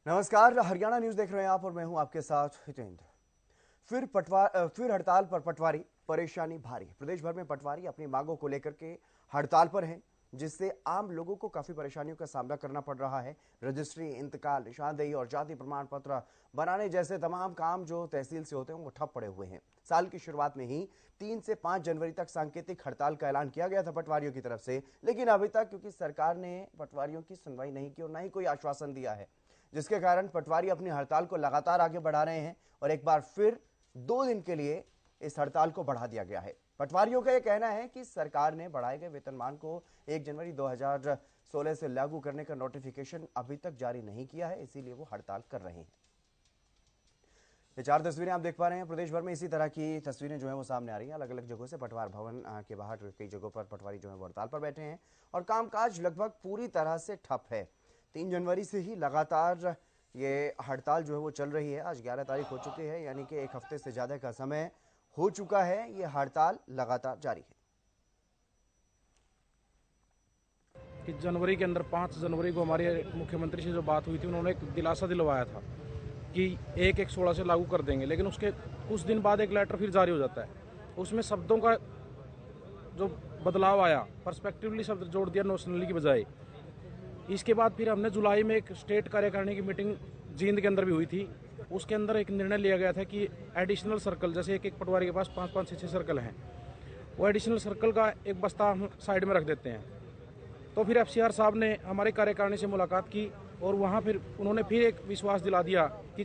नमस्कार, हरियाणा न्यूज देख रहे हैं आप और मैं हूं आपके साथ हितेंद्र। फिर हड़ताल पर पटवारी, परेशानी भारी। प्रदेश भर में पटवारी अपनी मांगों को लेकर के हड़ताल पर हैं, जिससे आम लोगों को काफी परेशानियों का सामना करना पड़ रहा है। रजिस्ट्री, इंतकाल, निशानदेही और जाति प्रमाण पत्र बनाने जैसे तमाम काम जो तहसील से होते हैं वो ठप पड़े हुए हैं। साल की शुरुआत में ही 3 से 5 जनवरी तक सांकेतिक हड़ताल का ऐलान किया गया था पटवारियों की तरफ से, लेकिन अभी तक क्योंकि सरकार ने पटवारियों की सुनवाई नहीं की और न ही कोई आश्वासन दिया है, जिसके कारण पटवारी अपनी हड़ताल को लगातार आगे बढ़ा रहे हैं और एक बार फिर 2 दिन के लिए इस हड़ताल को बढ़ा दिया गया है। पटवारियों का यह कहना है कि सरकार ने बढ़ाए गए वेतनमान को 1 जनवरी 2016 से लागू करने का नोटिफिकेशन अभी तक जारी नहीं किया है, इसीलिए वो हड़ताल कर रहे हैं। ये 4 तस्वीरें आप देख पा रहे हैं। प्रदेश भर में इसी तरह की तस्वीरें जो है वो सामने आ रही हैं। अलग अलग जगहों से पटवार भवन के बाहर कई जगहों पर पटवारी जो है वो हड़ताल पर बैठे हैं और कामकाज लगभग पूरी तरह से ठप है। 3 जनवरी से ही लगातार ये हड़ताल जो है वो चल रही है। आज 11 तारीख हो चुकी है, यानी कि 1 हफ्ते से ज़्यादा का समय हो चुका है। ये हड़ताल लगातार जारी है। कि जनवरी के अंदर 5 जनवरी को हमारे मुख्यमंत्री से जो बात हुई थी, उन्होंने एक दिलासा दिलवाया था कि 1/1/16 से लागू कर देंगे, लेकिन उसके कुछ दिन बाद एक लेटर फिर जारी हो जाता है। उसमें शब्दों का जो बदलाव आया, पर्सपेक्टिवली शब्द जोड़ दिया नोशनली की बजाय। इसके बाद फिर हमने जुलाई में एक स्टेट कार्यकारिणी की मीटिंग जींद के अंदर भी हुई थी। उसके अंदर एक निर्णय लिया गया था कि एडिशनल सर्कल, जैसे एक पटवारी के पास 5-5, 6-6 सर्कल हैं, वो एडिशनल सर्कल का एक बस्ता हम साइड में रख देते हैं। तो फिर FCR साहब ने हमारे कार्यकारिणी से मुलाकात की और वहाँ फिर उन्होंने फिर एक विश्वास दिला दिया कि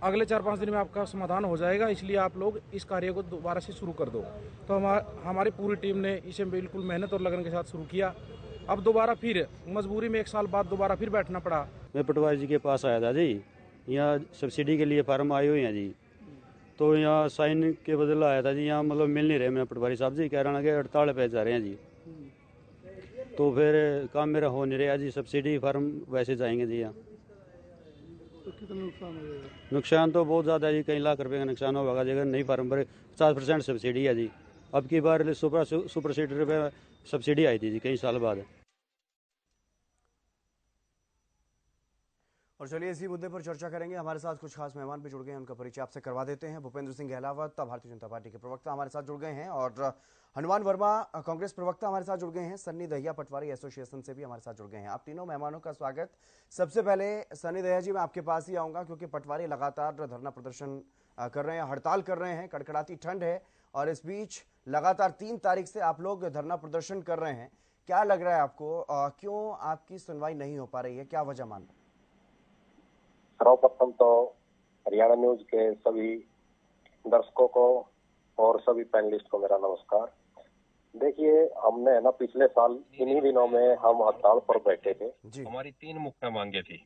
अगले 4-5 दिन में आपका समाधान हो जाएगा, इसलिए आप लोग इस कार्य को दोबारा से शुरू कर दो। तो हमारी पूरी टीम ने इसे बिल्कुल मेहनत और लगन के साथ शुरू किया। अब दोबारा फिर मजबूरी में 1 साल बाद दोबारा फिर बैठना पड़ा। मैं पटवारी जी के पास आया था जी, यहाँ सब्सिडी के लिए फार्म आए हुए हैं जी, तो यहाँ साइन के बदले आया था जी। यहाँ मतलब मिल नहीं रहे। मैं पटवारी साहब जी कह रहा कि हड़ताल पे जा रहे हैं जी, तो फिर काम मेरा हो नहीं रहा जी। सब्सिडी फार्म वैसे जाएंगे जी। यहाँ तो कितना नुकसान हो जाएगा? नुकसान तो बहुत ज़्यादा है जी, कई लाख रुपए का नुकसान होगा जी। अगर नई फार्म पर 50% सब्सिडी है जी। अब की बार सुपर सीडर पे सब्सिडी आई थी जी कई साल बाद। और चलिए इसी मुद्दे पर चर्चा करेंगे। हमारे साथ कुछ खास मेहमान भी जुड़ गए हैं, उनका परिचय आपसे करवा देते हैं। भूपेंद्र सिंह गहलावत भारतीय जनता पार्टी के प्रवक्ता हमारे साथ जुड़ गए हैं और हनुमान वर्मा कांग्रेस प्रवक्ता हमारे साथ जुड़ गए हैं। सन्नी दहिया पटवारी एसोसिएशन से भी हमारे साथ जुड़ गए हैं। आप तीनों मेहमानों का स्वागत। सबसे पहले सन्नी दहिया जी, मैं आपके पास ही आऊंगा क्योंकि पटवारी लगातार धरना प्रदर्शन कर रहे हैं, हड़ताल कर रहे हैं। कड़कड़ाती ठंड है और इस बीच लगातार 3 तारीख से आप लोग धरना प्रदर्शन कर रहे हैं। क्या लग रहा है आपको, क्यों आपकी सुनवाई नहीं हो पा रही है, क्या वजह मान? सर्वप्रथम तो हरियाणा न्यूज के सभी दर्शकों को और सभी पैनलिस्ट को मेरा नमस्कार। देखिए, हमने ना पिछले साल इन्हीं दिनों में हम हड़ताल पर बैठे थे। हमारी 3 मुख्य मांगे थी।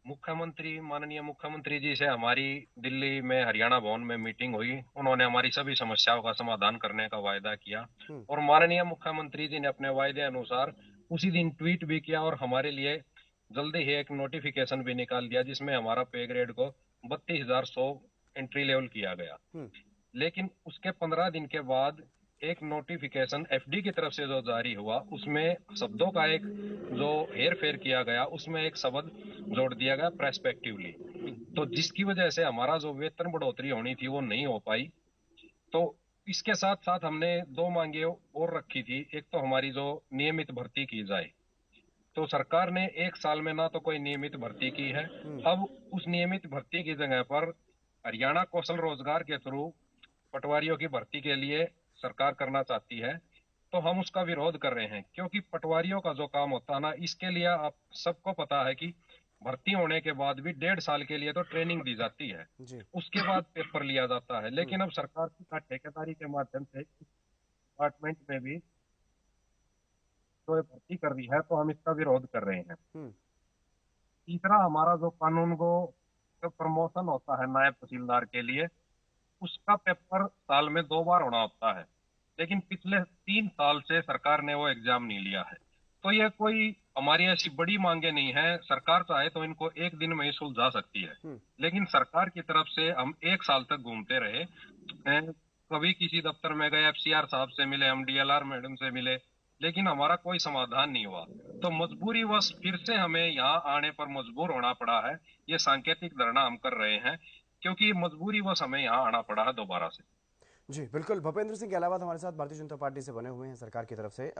माननीय मुख्यमंत्री जी से हमारी दिल्ली में हरियाणा भवन में मीटिंग हुई। उन्होंने हमारी सभी समस्याओं का समाधान करने का वायदा किया और माननीय मुख्यमंत्री जी ने अपने वायदे अनुसार उसी दिन ट्वीट भी किया और हमारे लिए जल्दी ही एक नोटिफिकेशन भी निकाल दिया, जिसमें हमारा पे ग्रेड को 32,100 एंट्री लेवल किया गया। लेकिन उसके 15 दिन के बाद एक नोटिफिकेशन FD की तरफ से जो जारी हुआ, उसमें शब्दों का एक जो हेर फेर किया गया, उसमें एक शब्द जोड़ दिया गया प्रेस्पेक्टिवली, तो जिसकी वजह से हमारा जो वेतन बढ़ोतरी होनी थी वो नहीं हो पाई। तो इसके साथ साथ हमने 2 मांगे और रखी थी। एक तो हमारी जो नियमित भर्ती की जाए, तो सरकार ने 1 साल में ना तो कोई नियमित भर्ती की है। अब उस नियमित भर्ती की जगह पर हरियाणा कौशल रोजगार के थ्रू पटवारियों की भर्ती के लिए सरकार करना चाहती है, तो हम उसका विरोध कर रहे हैं। क्योंकि पटवारियों का जो काम होता है ना, इसके लिए आप सबको पता है कि भर्ती होने के बाद भी 1.5 साल के लिए तो ट्रेनिंग दी जाती है, उसके बाद पेपर लिया जाता है। लेकिन अब सरकार की ठेकेदारी के माध्यम से डिपार्टमेंट में भी तो भर्ती कर रही है, तो हम इसका विरोध कर रहे हैं। तीसरा, हमारा जो कानून को जो प्रमोशन होता है नायब तहसीलदार के लिए, उसका पेपर साल में 2 बार होना होता है, लेकिन पिछले 3 साल से सरकार ने वो एग्जाम नहीं लिया है। तो ये कोई हमारी ऐसी बड़ी मांगे नहीं है। सरकार चाहे तो इनको 1 दिन में ही सुलझा सकती है, लेकिन सरकार की तरफ से हम 1 साल तक घूमते रहे। कभी किसी दफ्तर में गए, FCR साहब से मिले, हम DLR मैडम से मिले, लेकिन हमारा कोई समाधान नहीं हुआ। तो मजबूरीवश फिर से हमें यहाँ आने पर मजबूर होना पड़ा है। ये सांकेतिक धरना हम कर रहे हैं क्योंकि मजबूरीवश हमें यहाँ आना पड़ा है दोबारा से। जी बिल्कुल। भूपेंद्र सिंह के अलावा हमारे साथ भारतीय जनता पार्टी से बने हुए हैं सरकार की तरफ से।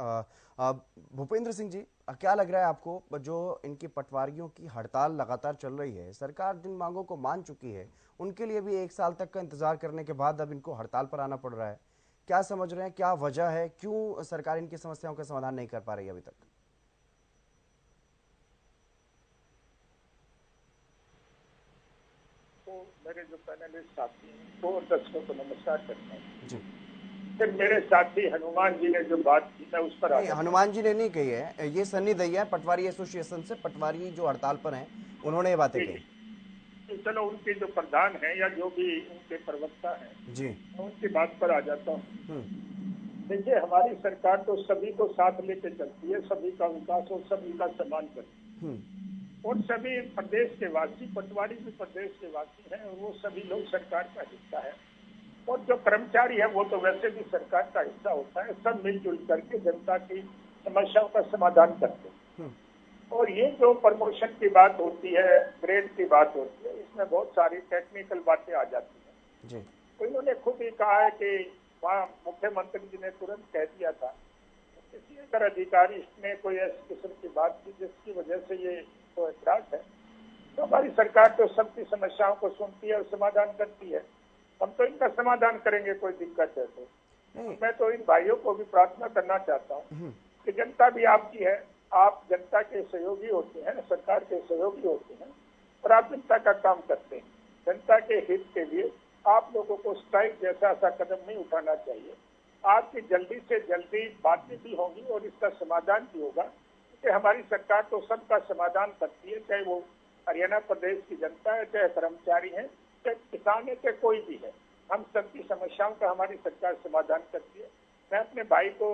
भूपेंद्र सिंह जी, क्या लग रहा है आपको, जो इनकी पटवारियों की हड़ताल लगातार चल रही है, सरकार जिन मांगों को मान चुकी है उनके लिए भी 1 साल तक का इंतजार करने के बाद अब इनको हड़ताल पर आना पड़ रहा है, क्या समझ रहे हैं, क्या वजह है, क्यों सरकार इनकी समस्याओं का समाधान नहीं कर पा रही है अभी तक? तो मेरे जो पैनलिस्ट साथी हैं वो दर्शकों को नमस्कार करता हूँ जी। फिर मेरे साथी हनुमान जी ने जो बात की मैं उस पर हनुमान जी ने नहीं कही है, ये सन्नी दैया पटवारी एसोसिएशन से, पटवारी जो हड़ताल पर हैं उन्होंने ये बातें कही। तो चलो उनके जो प्रधान हैं या जो भी उनके प्रवक्ता हैं जी, मैं उनकी बात पर आ जाता हूँ। देखिए, हमारी सरकार तो सभी को साथ लेके चलती है, सभी का विकास और सभी का सम्मान करती है, और सभी प्रदेश के वासी, पटवारी भी प्रदेश के वासी हैं और वो सभी लोग सरकार का हिस्सा है। और जो कर्मचारी है वो तो वैसे भी सरकार का हिस्सा होता है। सब मिलजुल करके जनता की समस्याओं का समाधान करते हैं। और ये जो प्रमोशन की बात होती है, ग्रेड की बात होती है, इसमें बहुत सारी टेक्निकल बातें आ जाती हैं जी। तो इन्होंने खुद ही कहा है कि वहाँ मुख्यमंत्री जी ने तुरंत कह दिया था, किसी अगर अधिकारी ने कोई ऐसी किस्म की बात की जिसकी वजह से ये तो ऐतराज है, तो हमारी सरकार तो सबकी समस्याओं को सुनती है और समाधान करती है। हम तो इनका समाधान करेंगे, कोई दिक्कत है तो। मैं तो इन भाइयों को भी प्रार्थना करना चाहता हूँ कि जनता भी आपकी है, आप जनता के सहयोगी होते हैं, सरकार के सहयोगी होते हैं और आप जनता का काम करते हैं। जनता के हित के लिए आप लोगों को स्ट्राइक जैसा ऐसा कदम नहीं उठाना चाहिए। आपकी जल्दी से जल्दी बातें भी होंगी और इसका समाधान भी होगा, क्योंकि हमारी सरकार तो सबका समाधान करती है, चाहे वो हरियाणा प्रदेश की जनता है, चाहे कर्मचारी है, चाहे किसान है, चाहे कोई भी है। हम सबकी समस्याओं का हमारी सरकार समाधान करती है। मैं अपने भाई को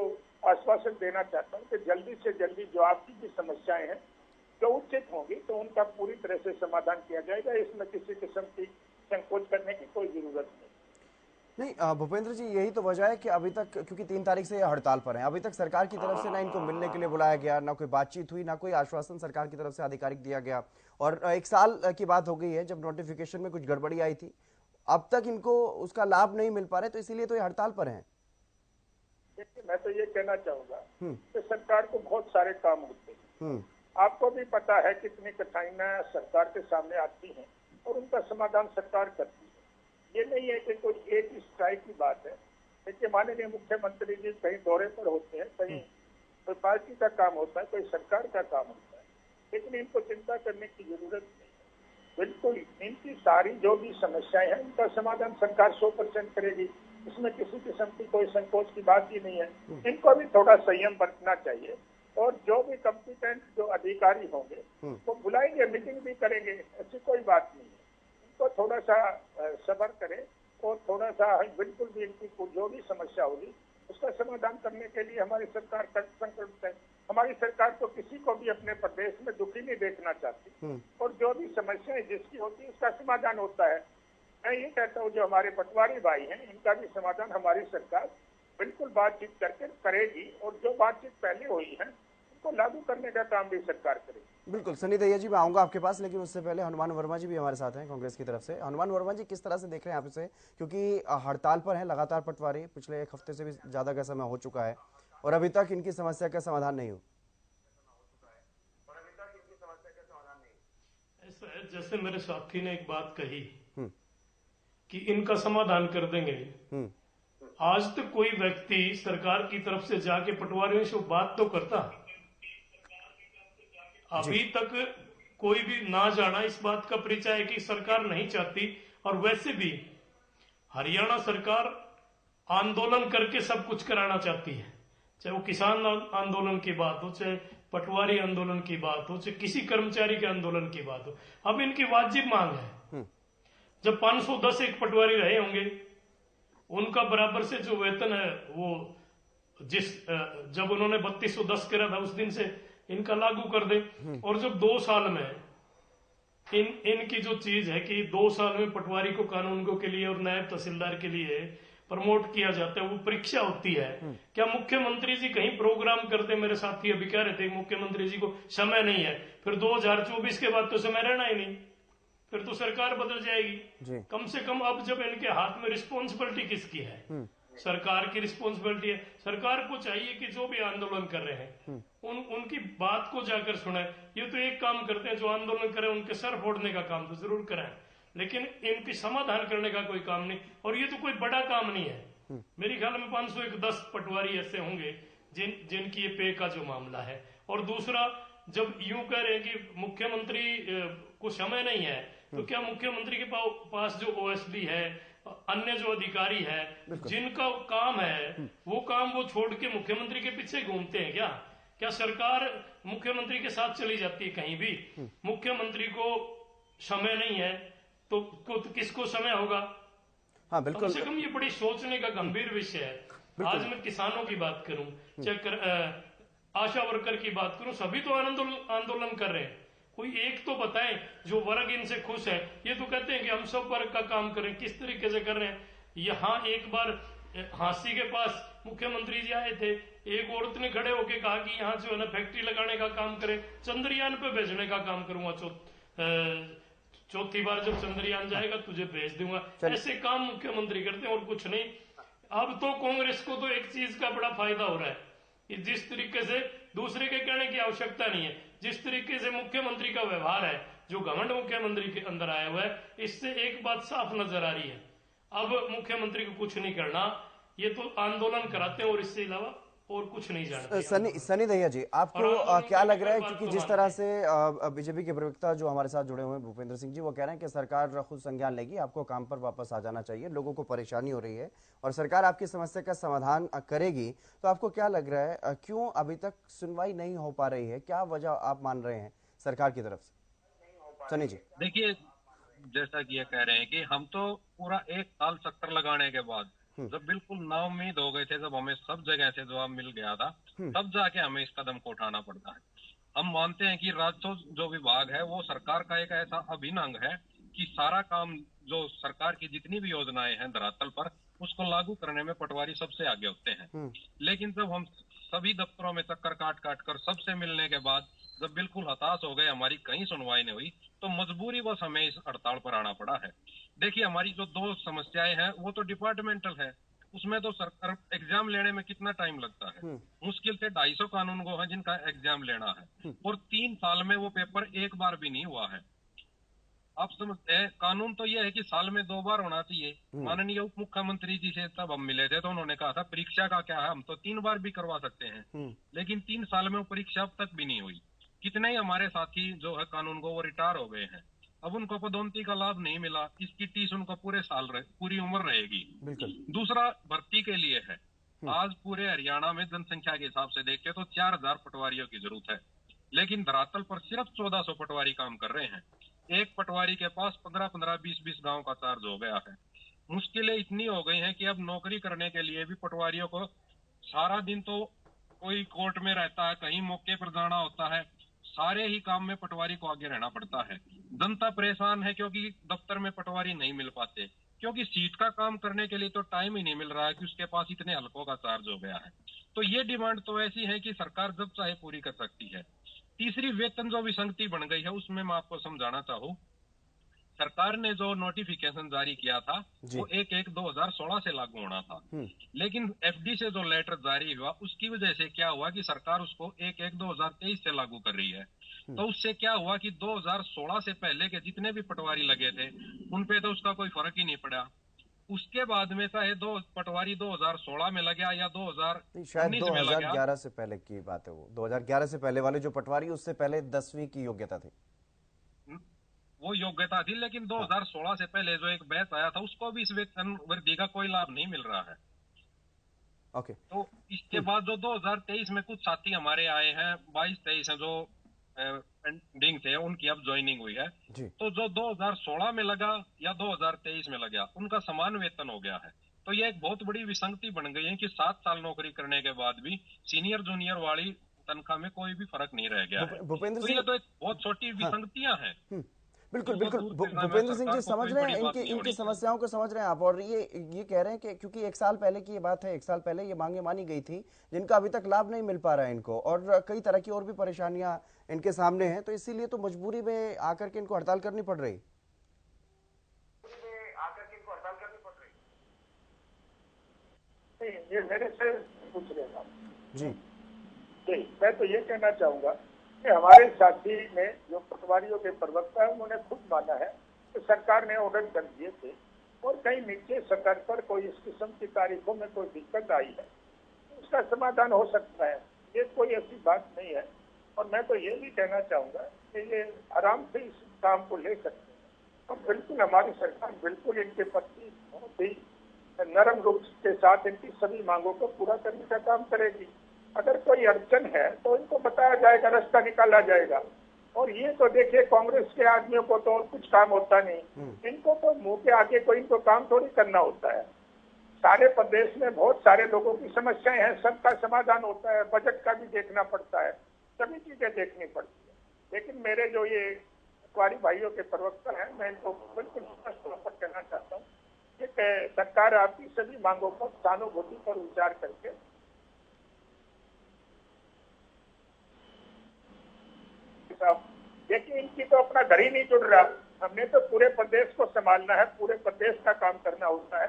आश्वासन देना चाहता हूँ कि जल्दी से जल्दी जो आपकी भी समस्याएं हैं जो उचित होंगी तो उनका पूरी तरह से समाधान किया जाएगा। इसमें किसी किस्म की संकोच करने की कोई जरूरत नहीं। भूपेंद्र जी, यही तो वजह है कि अभी तक, क्योंकि 3 तारीख से ये हड़ताल पर हैं, अभी तक सरकार की तरफ से ना इनको मिलने के लिए बुलाया गया, ना कोई बातचीत हुई, ना कोई आश्वासन सरकार की तरफ से आधिकारिक दिया गया। और 1 साल की बात हो गई है जब नोटिफिकेशन में कुछ गड़बड़ी आई थी, अब तक इनको उसका लाभ नहीं मिल पा रहे, तो इसीलिए तो ये हड़ताल पर हैं। देखिए, मैं तो ये कहना चाहूंगा कि सरकार को बहुत सारे काम होते हैं। आपको भी पता है कितनी कठिनाइयां सरकार के सामने आती हैं और उनका समाधान सरकार करती है। ये नहीं है कि कोई एक स्ट्राइक की बात है। देखिए, माननीय मुख्यमंत्री जी कहीं दौरे पर होते हैं, कहीं कोई पार्टी का काम होता है, कोई सरकार का काम होता है, लेकिन इनको चिंता करने की जरूरत नहीं है। बिल्कुल इनकी सारी जो भी समस्याएं हैं उनका समाधान सरकार 100% करेगी। इसमें किसी किस्म की कोई संकोच की बात ही नहीं है। इनको भी थोड़ा संयम बरतना चाहिए और जो भी कॉम्पिटेंट जो अधिकारी होंगे वो बुलाएंगे, मीटिंग भी करेंगे, ऐसी कोई बात नहीं है। इनको थोड़ा सा सब्र करें और थोड़ा सा बिल्कुल भी इनकी जो भी समस्या होगी उसका समाधान करने के लिए हमारी सरकार संकल्पित है। हमारी सरकार तो किसी को भी अपने प्रदेश में दुखी नहीं देखना चाहती और जो भी समस्याएं जिसकी होती है उसका समाधान होता है। मैं ये कहता हूँ जो हमारे पटवारी भाई हैं इनका भी समाधान हमारी सरकार बिल्कुल बातचीत करके करेगी और जो बातचीत पहले हुई है उनको लागू करने का काम भी सरकार करेगी। बिल्कुल सनी दैया जी, मैं आऊंगा आपके पास, लेकिन उससे पहले हनुमान वर्मा जी भी हमारे साथ हैं कांग्रेस की तरफ से। हनुमान वर्मा जी, किस तरह से देख रहे हैं आप इसे, क्योंकि हड़ताल पर हैं लगातार पटवारी, पिछले 1 हफ्ते से भी ज्यादा का समय हो चुका है और अभी तक इनकी समस्या का समाधान नहीं हो। ऐसा है जैसे मेरे साथी ने एक बात कही कि इनका समाधान कर देंगे। आज तक कोई व्यक्ति सरकार की तरफ से जाके पटवारियों से बात तो करता, अभी तक कोई भी ना जाना इस बात का परिचय है कि सरकार नहीं चाहती। और वैसे भी हरियाणा सरकार आंदोलन करके सब कुछ कराना चाहती है, चाहे वो किसान आंदोलन की बात हो, चाहे पटवारी आंदोलन की बात हो, चाहे किसी कर्मचारी के आंदोलन की बात हो। अब इनकी वाजिब मांग है, जब 510 एक पटवारी रहे होंगे उनका बराबर से जो वेतन है वो जब उन्होंने 3210 करा था उस दिन से इनका लागू कर दे। और जब 2 साल में इनकी जो चीज है कि 2 साल में पटवारी को कानूनगो के लिए और नायब तहसीलदार के लिए प्रमोट किया जाता है, वो परीक्षा होती है। क्या मुख्यमंत्री जी कहीं प्रोग्राम करते, मेरे साथी अभी कह रहे थे मुख्यमंत्री जी को समय नहीं है, फिर 2024 के बाद तो समय रहना ही नहीं, फिर तो सरकार बदल जाएगी। कम से कम अब जब इनके हाथ में रिस्पॉन्सिबिलिटी किसकी है? सरकार की रिस्पॉन्सिबिलिटी है। सरकार को चाहिए कि जो भी आंदोलन कर रहे हैं उनकी बात को जाकर सुने। ये तो एक काम करते हैं, जो आंदोलन करें उनके सर फोड़ने का काम तो जरूर करें, लेकिन इनकी समाधान करने का कोई काम नहीं। और ये तो कोई बड़ा काम नहीं है। मेरे ख्याल में 510 पटवारी ऐसे होंगे जिनकी ये पे का जो मामला है। और दूसरा, जब यूं कह रहे हैं कि मुख्यमंत्री को समय नहीं है, तो क्या मुख्यमंत्री के पास जो ओएसडी है, अन्य जो अधिकारी है, जिनका काम है वो काम वो छोड़ के मुख्यमंत्री के पीछे घूमते हैं क्या? क्या सरकार मुख्यमंत्री के साथ चली जाती है कहीं भी? मुख्यमंत्री को समय नहीं है तो किसको समय होगा? हाँ, बिल्कुल। कम से कम ये बड़ी सोचने का गंभीर विषय है। आज मैं किसानों की बात करूं, चाहे आशा वर्कर की बात करूं, सभी तो आंदोलन कर रहे हैं। कोई एक तो बताएं जो वर्ग इनसे खुश है। ये तो कहते हैं कि हम सब वर्ग का काम करें, किस तरीके से कर रहे हैं? यहाँ एक बार हांसी के पास मुख्यमंत्री जी आए थे, एक औरत ने खड़े होकर कहा कि यहाँ जो है ना फैक्ट्री लगाने का काम करें, चंद्रयान पे भेजने का काम करूंगा, चौथी बार जब चंद्रयान जाएगा तुझे भेज दूंगा। ऐसे काम मुख्यमंत्री करते हैं और कुछ नहीं। अब तो कांग्रेस को तो एक चीज का बड़ा फायदा हो रहा है कि जिस तरीके से दूसरे के कहने की आवश्यकता नहीं है, जिस तरीके से मुख्यमंत्री का व्यवहार है, जो घमंड मुख्यमंत्री के अंदर आया हुआ है, इससे एक बात साफ नजर आ रही है, अब मुख्यमंत्री को कुछ नहीं करना, ये तो आंदोलन कराते हैं और इससे अलावा और कुछ नहीं जानते। सनी दहिया जी, आपको क्या लग रहा है? क्योंकि जिस तरह से बीजेपी के प्रवक्ता जो हमारे साथ जुड़े हुए हैं भूपेंद्र सिंह जी, वो कह रहे हैं कि सरकार खुद संज्ञान लेगी, आपको काम पर वापस आ जाना चाहिए, लोगों को परेशानी हो रही है और सरकार आपकी समस्या का समाधान करेगी। तो आपको क्या लग रहा है, क्यों अभी तक सुनवाई नहीं हो पा रही है? क्या वजह आप मान रहे हैं सरकार की तरफ से? सनी जी, देखिए, जैसा कि ये कह रहे हैं कि हम तो पूरा एक साल चक्कर लगाने के बाद जब बिल्कुल नाउम्मीद हो गए थे, जब हमें सब जगह से जवाब मिल गया था, तब जाके हमें इस कदम को उठाना पड़ता है। हम मानते हैं कि राजस्व जो विभाग है वो सरकार का एक ऐसा अभिन्न अंग है कि सारा काम, जो सरकार की जितनी भी योजनाएं हैं धरातल पर, उसको लागू करने में पटवारी सबसे आगे होते हैं। लेकिन जब हम सभी दफ्तरों में चक्कर काट काट कर सबसे मिलने के बाद जब बिल्कुल हताश हो गए, हमारी कहीं सुनवाई नहीं हुई, तो मजबूरी बस हमें इस हड़ताल पर आना पड़ा है। देखिए, हमारी जो दो समस्याएं हैं वो तो डिपार्टमेंटल है, उसमें तो सरकार एग्जाम लेने में कितना टाइम लगता है, मुश्किल से 250 कानून गो है जिनका एग्जाम लेना है, और 3 साल में वो पेपर एक बार भी नहीं हुआ है। आप समझते हैं, कानून तो यह है कि साल में 2 बार होना चाहिए। माननीय उप मुख्यमंत्री जी से तब हम मिले थे तो उन्होंने कहा था परीक्षा का क्या है, हम तो 3 बार भी करवा सकते हैं, लेकिन 3 साल में वो परीक्षा अब तक भी नहीं हुई। कितने ही हमारे साथी जो है कानून को वो रिटायर हो गए हैं, अब उनको पदोन्नति का लाभ नहीं मिला, इसकी टीस उनको पूरी उम्र रहेगी। दूसरा, भर्ती के लिए है। आज पूरे हरियाणा में जनसंख्या के हिसाब से देखें तो 4000 पटवारियों की जरूरत है, लेकिन धरातल पर सिर्फ 1400 पटवारी काम कर रहे हैं। एक पटवारी के पास 15-15, 20-20 गांव का चार्ज हो गया है। मुश्किलें इतनी हो गई हैं कि अब नौकरी करने के लिए भी पटवारियों को सारा दिन तो कोई कोर्ट में रहता है, कहीं मौके पर जाना होता है, सारे ही काम में पटवारी को आगे रहना पड़ता है। जनता परेशान है क्योंकि दफ्तर में पटवारी नहीं मिल पाते, क्योंकि सीट का काम करने के लिए तो टाइम ही नहीं मिल रहा है कि उसके पास इतने हल्कों का चार्ज हो गया है। तो ये डिमांड तो ऐसी है कि सरकार जब चाहे पूरी कर सकती है। तीसरी, वेतन जो विसंगति बन गई है, उसमें मैं आपको समझाना चाहूँ, सरकार ने जो नोटिफिकेशन जारी किया था वो 1/1/2016 से लागू होना था, लेकिन एफडी से जो लेटर जारी हुआ उसकी वजह से क्या हुआ कि सरकार उसको 1/1/2023 से लागू कर रही है। तो उससे क्या हुआ कि 2016 से पहले के जितने भी पटवारी लगे थे उन पे तो उसका कोई फर्क ही नहीं पड़ा। उसके बाद में चाहे दो पटवारी 2016 में लग गया या 2019 में लग गया, 2011 से पहले की बात है वो, 2011 से पहले वाले जो पटवारी, उससे पहले 10वीं की योग्यता थी, वो योग्यता थी, लेकिन 2016 से पहले जो एक बैच आया था उसको भी इस वेतन वृद्धि का कोई लाभ नहीं मिल रहा है। ओके। तो इसके बाद जो 2023 में कुछ साथी हमारे आए हैं, 22-23 है जो पेंडिंग थे, उनकी अब ज्वाइनिंग हुई है, तो जो 2016 में लगा या 2023 में लगा उनका समान वेतन हो गया है। तो ये एक बहुत बड़ी विसंगति बन गई है कि 7 साल नौकरी करने के बाद भी सीनियर जूनियर वाली तनख्वाह में कोई भी फर्क नहीं रह गया है। भूपेंद्र तो सिंह, ये तो एक बहुत छोटी विसंगतियां हैं। बिल्कुल बिल्कुल भूपेंद्र सिंह जी समझ रहे हैं इनकी समस्याओं को समझ रहे हैं आप, और ये कह रहे हैं कि क्योंकि 1 साल पहले की ये बात है, 1 साल पहले ये मांगे मानी गई थी जिनका अभी तक लाभ नहीं मिल पा रहा है इनको, और कई तरह की और भी परेशानियां इनके सामने हैं, तो इसीलिए तो मजबूरी में आकर के इनको हड़ताल करनी पड़ रही। ये मेरे से पूछ रहे हैं जी जी, मैं तो ये कहना चाहूंगा कि हमारे साथी ने जो पटवारियों के प्रवक्ता है उन्होंने खुद माना है कि सरकार ने ऑर्डर कर दिए थे और कहीं नीचे स्तर पर कोई इस किस्म की तारीखों में कोई दिक्कत आई है उसका समाधान हो सकता है, ये कोई ऐसी बात नहीं है। और मैं तो ये भी कहना चाहूंगा कि ये आराम से इस काम को ले सकते हैं और बिल्कुल हमारी सरकार बिल्कुल इनके प्रति बहुत ही नरम रूप के साथ इनकी सभी मांगों को पूरा करने का काम करेगी। अगर कोई अड़चन है तो इनको बताया जाएगा, रास्ता निकाला जाएगा। और ये तो देखिए कांग्रेस के आदमियों को तो और कुछ काम होता नहीं, इनको तो मुंह के आगे कोई इनको काम थोड़ी करना होता है। सारे प्रदेश में बहुत सारे लोगों की समस्याएं हैं, सबका समाधान होता है, बजट का भी देखना पड़ता है, सभी चीजें देखनी पड़ती है। लेकिन मेरे जो ये पटवारी भाइयों के प्रवक्ता हैं, मैं इनको बिल्कुल स्पष्ट तौर पर कहना चाहता हूँ कि सरकार आपकी सभी मांगों पर सहानुभूति पर विचार करके देखिए इनकी तो अपना घर ही नहीं जुड़ रहा, हमने तो पूरे प्रदेश को संभालना है, पूरे प्रदेश का काम करना होता है,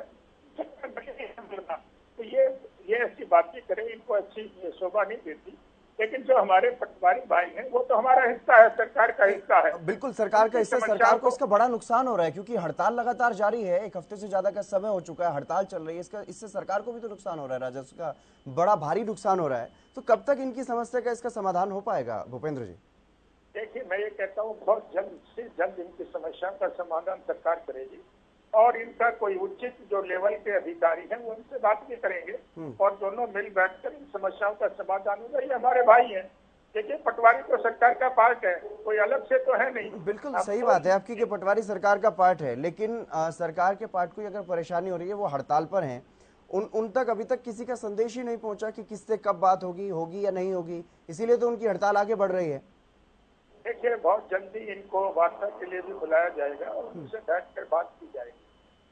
तो ये ऐसी बातें करें इनको अच्छी शोभा नहीं देती। लेकिन जो हमारे पटवारी भाई हैं वो तो हमारा हिस्सा है, सरकार का हिस्सा है। बिल्कुल सरकार का हिस्सा, सरकार को इसका बड़ा नुकसान हो रहा है क्योंकि हड़ताल लगातार जारी है, 1 हफ्ते से ज्यादा का समय हो चुका है, हड़ताल चल रही है, इससे सरकार को भी तो नुकसान हो रहा है, राजस्व का बड़ा भारी नुकसान हो रहा है। तो कब तक इनकी समस्या का इसका समाधान हो पाएगा भूपेंद्र जी? देखिए मैं ये कहता हूँ बहुत जल्द से जल्द इनकी समस्याओं का समाधान सरकार करेगी और इनका कोई उचित जो लेवल के अधिकारी हैं वो इनसे बात भी करेंगे और दोनों मिल बैठकर इन समस्याओं का समाधान होगा। ये हमारे भाई हैं, देखिए पटवारी तो सरकार का पार्ट है, कोई अलग से तो है नहीं। बिल्कुल सही बात है आपकी कि पटवारी सरकार का पार्ट है, लेकिन सरकार के पार्ट को अगर परेशानी हो रही है, वो हड़ताल पर हैं, उन तक अभी तक किसी का संदेश ही नहीं पहुंचा कि किससे कब बात होगी या नहीं होगी, इसीलिए तो उनकी हड़ताल आगे बढ़ रही है। देखिए बहुत जल्दी इनको वार्ता के लिए भी बुलाया जाएगा और उनसे बैठकर बात की जाएगी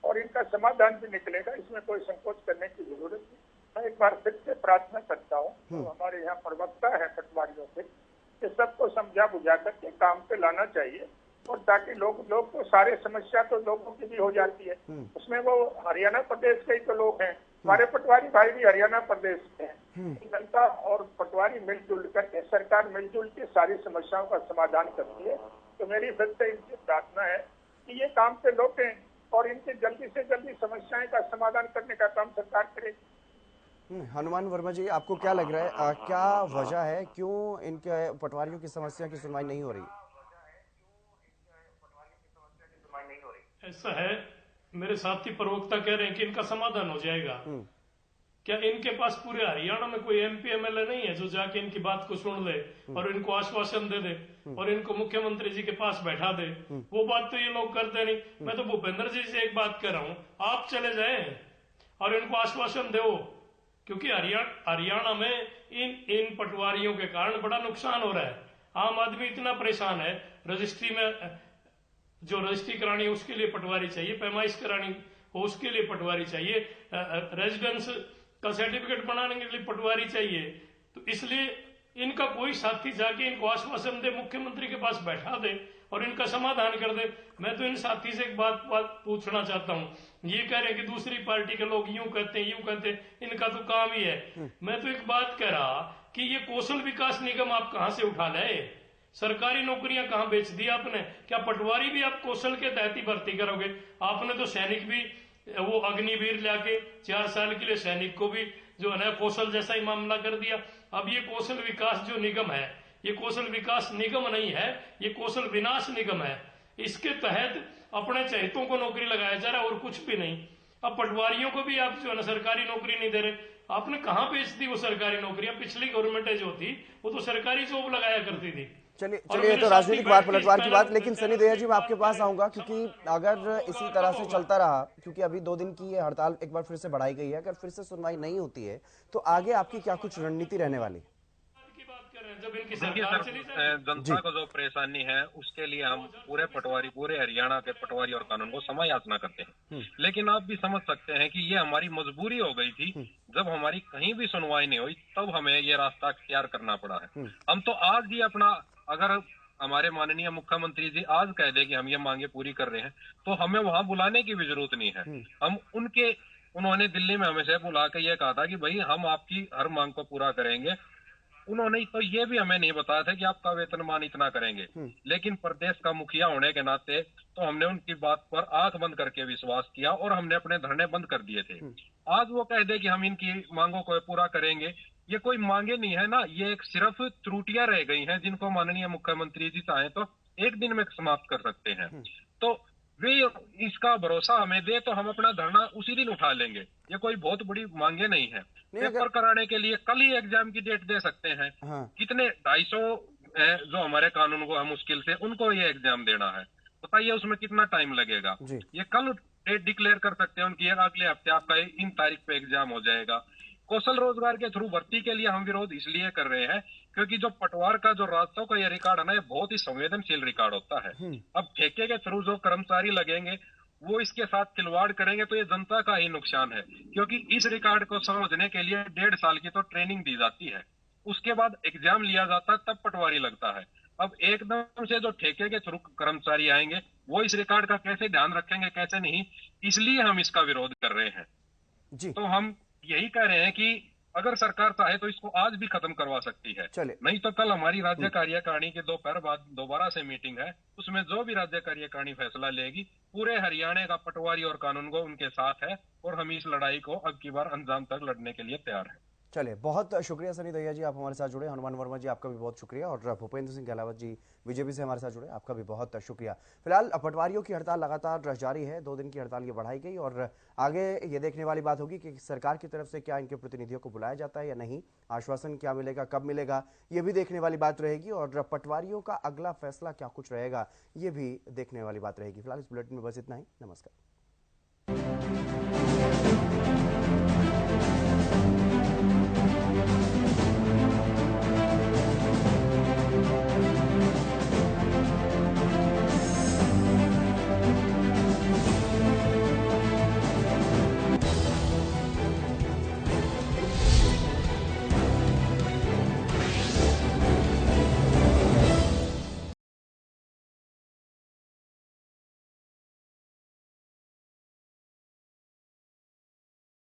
और इनका समाधान भी निकलेगा, इसमें कोई संकोच करने की जरूरत नहीं। मैं एक बार फिर से प्रार्थना करता हूँ तो हमारे यहाँ प्रवक्ता है पटवारियों से कि सबको समझा बुझा करके काम पे लाना चाहिए और ताकि लोग तो सारे समस्या तो लोगों की भी हो जाती है, उसमें वो हरियाणा प्रदेश के ही तो लोग हैं, हमारे पटवारी भाई भी हरियाणा प्रदेश के हैं। जनता और पटवारी मिलजुल करके, सरकार मिलजुल के सारी समस्याओं का समाधान करती है। तो मेरी फिर से इनसे प्रार्थना है कि ये काम पे लौटें और इनसे जल्दी से जल्दी समस्याएं का समाधान करने का काम सरकार करेगी। हनुमान वर्मा जी, आपको क्या लग रहा है, क्या वजह है, क्यों इनके पटवारियों की समस्या की सुनवाई नहीं हो रही? ऐसा है, मेरे साथी प्रवक्ता कह रहे हैं कि इनका समाधान हो जाएगा। क्या इनके पास पूरे हरियाणा में कोई MP MLA नहीं है जो जाके इनकी बात को सुन ले और इनको आश्वासन दे दे और इनको मुख्यमंत्री जी के पास बैठा दे? वो बात तो ये लोग करते नहीं। मैं तो भूपेंद्र जी से एक बात कह रहा हूँ, आप चले जाएं और इनको आश्वासन दो, क्योंकि हरियाणा में इन पटवारियों के कारण बड़ा नुकसान हो रहा है। आम आदमी इतना परेशान है, रजिस्ट्री में जो रजिस्ट्री करानी है उसके लिए पटवारी चाहिए, पैमाइश करानी हो उसके लिए पटवारी चाहिए, रेजिडेंस का सर्टिफिकेट बनाने के लिए पटवारी चाहिए। तो इसलिए इनका कोई साथी जाके इनको आश्वासन दे, मुख्यमंत्री के पास बैठा दे और इनका समाधान कर दे। मैं तो इन साथी से एक बात पूछना चाहता हूँ, ये कह रहे हैं कि दूसरी पार्टी के लोग यूं कहते हैं, इनका तो काम ही है। मैं तो एक बात कह रहा कि ये कौशल विकास निगम आप कहां से उठा लाए? सरकारी नौकरियां कहां बेच दी आपने? क्या पटवारी भी आप कौशल के तहत ही भर्ती करोगे? आपने तो सैनिक भी वो अग्निवीर लाके 4 साल के लिए सैनिक को भी जो है ना कौशल जैसा ही मामला कर दिया। अब ये कौशल विकास जो निगम है, ये कौशल विकास निगम नहीं है, ये कौशल विनाश निगम है। इसके तहत अपने चहेतों को नौकरी लगाया जा रहा है और कुछ भी नहीं। अब पटवारियों को भी आप जो है ना सरकारी नौकरी नहीं दे रहे। आपने कहां बेच दी वो सरकारी नौकरियां? पिछली गवर्नमेंट जो थी वो तो सरकारी जॉब लगाया करती थी। चलिए तो राजनीतिक बात पलटवार की बात, लेकिन सनी दया जी मैं आपके पास आऊंगा क्योंकि अगर इसी तरह से चलता रहा, क्योंकि अभी 2 दिन की ये हड़ताल एक बार फिर से बढ़ाई गई है, अगर फिर से सुनवाई नहीं होती है तो आगे आपकी क्या कुछ रणनीति रहने वाली? जब इनकी देखिए सरकार सर, चली जाए। जनता को जो परेशानी है उसके लिए हम पूरे पटवारी, पूरे हरियाणा के पटवारी और कानून को समय याचना करते हैं, लेकिन आप भी समझ सकते हैं कि ये हमारी मजबूरी हो गई थी। जब हमारी कहीं भी सुनवाई नहीं हुई तब हमें ये रास्ता अख्तियार करना पड़ा है। हम तो आज ही अपना, अगर हमारे माननीय मुख्यमंत्री जी आज कह दे कि हम ये मांगे पूरी कर रहे हैं तो हमें वहां बुलाने की भी जरूरत नहीं है। हम उन्होंने दिल्ली में हमें से बुला के ये कहा था कि भाई हम आपकी हर मांग को पूरा करेंगे। उन्होंने तो ये भी हमें नहीं बताया था कि आपका वेतनमान इतना करेंगे, लेकिन प्रदेश का मुखिया होने के नाते तो हमने उनकी बात पर आंख बंद करके विश्वास किया और हमने अपने धरने बंद कर दिए थे। आज वो कह दे कि हम इनकी मांगों को पूरा करेंगे, ये कोई मांगे नहीं है ना, ये एक सिर्फ त्रुटियां रह गई हैं जिनको माननीय मुख्यमंत्री जी चाहे तो एक दिन में समाप्त कर सकते हैं। तो वे इसका भरोसा हमें दे तो हम अपना धरना उसी दिन उठा लेंगे। ये कोई बहुत बड़ी मांगे नहीं है। पेपर कराने के लिए कल ही एग्जाम की डेट दे सकते हैं। कितने 250 जो हमारे कानून को है मुश्किल से, उनको ये एग्जाम देना है, बताइए उसमें कितना टाइम लगेगा। ये कल डेट डिक्लेयर कर सकते हैं उनकी, अगले हफ्ते आपका इन तारीख पे एग्जाम हो जाएगा। कौशल रोजगार के थ्रू भर्ती के लिए हम विरोध इसलिए कर रहे हैं क्योंकि जो पटवार का जो राजस्व का ये रिकॉर्ड है ना, ये बहुत ही संवेदनशील रिकॉर्ड होता है। अब ठेके के थ्रू जो कर्मचारी लगेंगे वो इसके साथ खिलवाड़ करेंगे तो ये जनता का ही नुकसान है, क्योंकि इस रिकॉर्ड को समझने के लिए 1.5 साल की तो ट्रेनिंग दी जाती है, उसके बाद एग्जाम लिया जाता है, तब पटवारी लगता है। अब एकदम से जो ठेके के थ्रू कर्मचारी आएंगे वो इस रिकॉर्ड का कैसे ध्यान रखेंगे, कैसे नहीं, इसलिए हम इसका विरोध कर रहे हैं जी। तो हम यही कह रहे हैं कि अगर सरकार चाहे तो इसको आज भी खत्म करवा सकती है, नहीं तो कल हमारी राज्य कार्यकारिणी के दोपहर बाद दोबारा से मीटिंग है, उसमें जो भी राज्य कार्यकारिणी फैसला लेगी पूरे हरियाणा का पटवारी और कानून को उनके साथ है और हम इस लड़ाई को अब की बार अंजाम तक लड़ने के लिए तैयार है। चलिए, बहुत शुक्रिया सनी दहिया जी, आप हमारे साथ जुड़े। हनुमान वर्मा जी, आपका भी बहुत शुक्रिया। और भूपेंद्र सिंह गहलावत जी बीजेपी से हमारे साथ जुड़े, आपका भी बहुत शुक्रिया। फिलहाल पटवारियों की हड़ताल लगातार जारी है, 2 दिन की हड़ताल ये बढ़ाई गई और आगे ये देखने वाली बात होगी कि सरकार की तरफ से क्या इनके प्रतिनिधियों को बुलाया जाता है या नहीं, आश्वासन क्या मिलेगा, कब मिलेगा, ये भी देखने वाली बात रहेगी। और पटवारियों का अगला फैसला क्या कुछ रहेगा, ये भी देखने वाली बात रहेगी। फिलहाल इस बुलेटिन में बस इतना ही। नमस्कार।